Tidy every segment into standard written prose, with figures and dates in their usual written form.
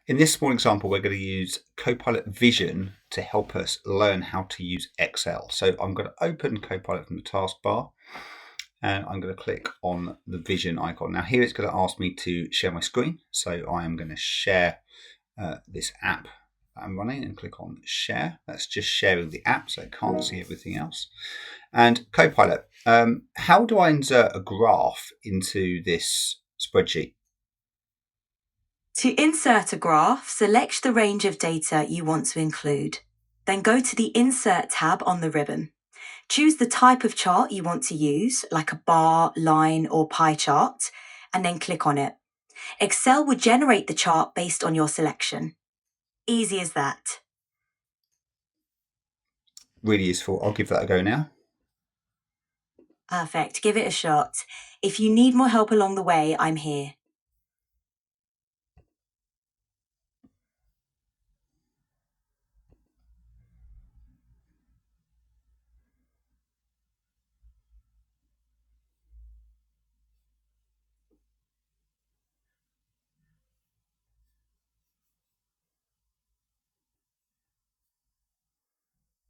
In this small example, we're going to use Copilot Vision to help us learn how to use Excel. So I'm going to open Copilot from the taskbar and I'm going to click on the Vision icon. Now here it's going to ask me to share my screen. So I am going to share this app that I'm running and click on share. That's just sharing the app, so I can't see everything else. And Copilot, how do I insert a graph into this spreadsheet? To insert a graph, select the range of data you want to include. Then go to the Insert tab on the ribbon. Choose the type of chart you want to use, like a bar, line, or pie chart, and then click on it. Excel will generate the chart based on your selection. Easy as that. Really useful. I'll give that a go now. Perfect. Give it a shot. If you need more help along the way, I'm here.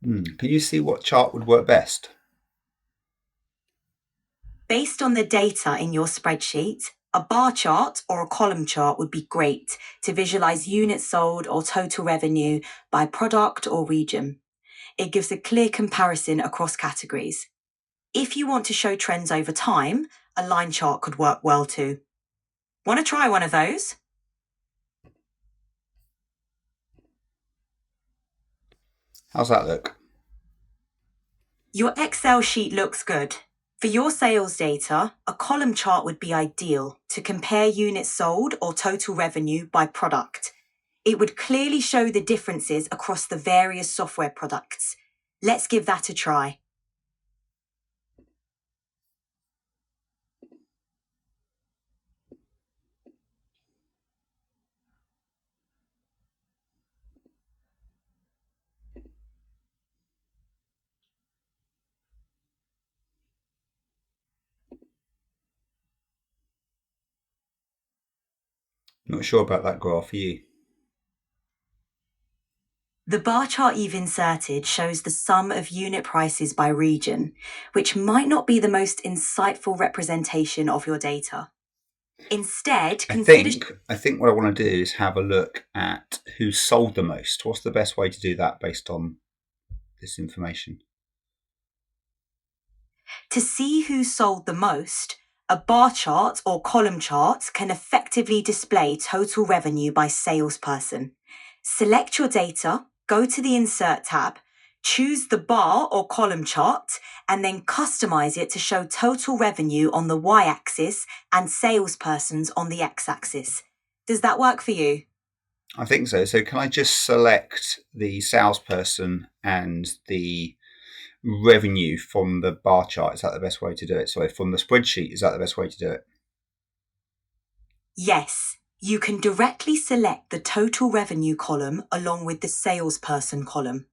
Can you see what chart would work best? Based on the data in your spreadsheet, a bar chart or a column chart would be great to visualize units sold or total revenue by product or region. It gives a clear comparison across categories. If you want to show trends over time, a line chart could work well too. Want to try one of those? How's that look? Your Excel sheet looks good. For your sales data, a column chart would be ideal to compare units sold or total revenue by product. It would clearly show the differences across the various software products. Let's give that a try. Not sure about that graph for you. The bar chart you've inserted shows the sum of unit prices by region, which might not be the most insightful representation of your data. Instead, I think what I want to do is have a look at who sold the most. What's the best way to do that based on this information? To see who sold the most, a bar chart or column chart can effectively display total revenue by salesperson. Select your data, go to the Insert tab, choose the bar or column chart, and then customize it to show total revenue on the y-axis and salespersons on the x-axis. Does that work for you? I think so. So can I just select the salesperson and the revenue from the bar chart? Is that the best way to do it? Sorry, from the spreadsheet, is that the best way to do it? Yes, you can directly select the total revenue column along with the salesperson column.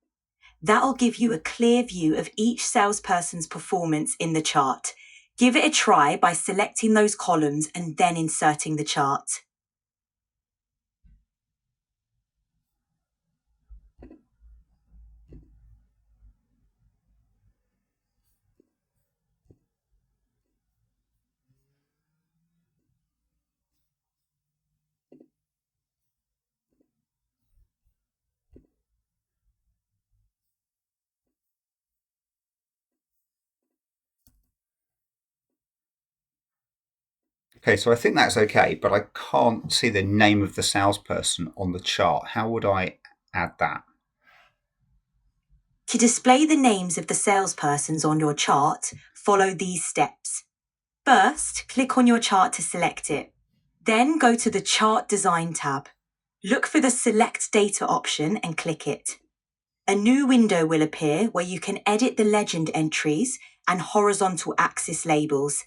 That'll give you a clear view of each salesperson's performance in the chart. Give it a try by selecting those columns and then inserting the chart. Okay, so I think that's okay, but I can't see the name of the salesperson on the chart. How would I add that? To display the names of the salespersons on your chart, follow these steps. First, click on your chart to select it. Then go to the Chart Design tab. Look for the Select Data option and click it. A new window will appear where you can edit the legend entries and horizontal axis labels.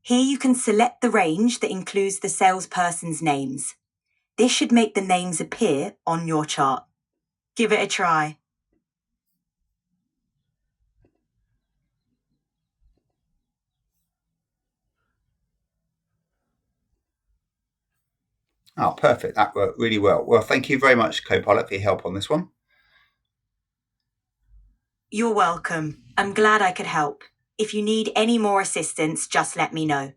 Here you can select the range that includes the salesperson's names. This should make the names appear on your chart. Give it a try. Oh, perfect. That worked really well. Well, thank you very much, Copilot, for your help on this one. You're welcome. I'm glad I could help. If you need any more assistance, just let me know.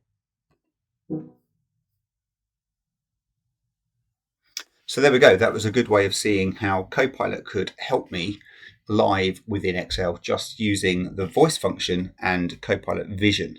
So there we go. That was a good way of seeing how Copilot could help me live within Excel just using the voice function and Copilot Vision.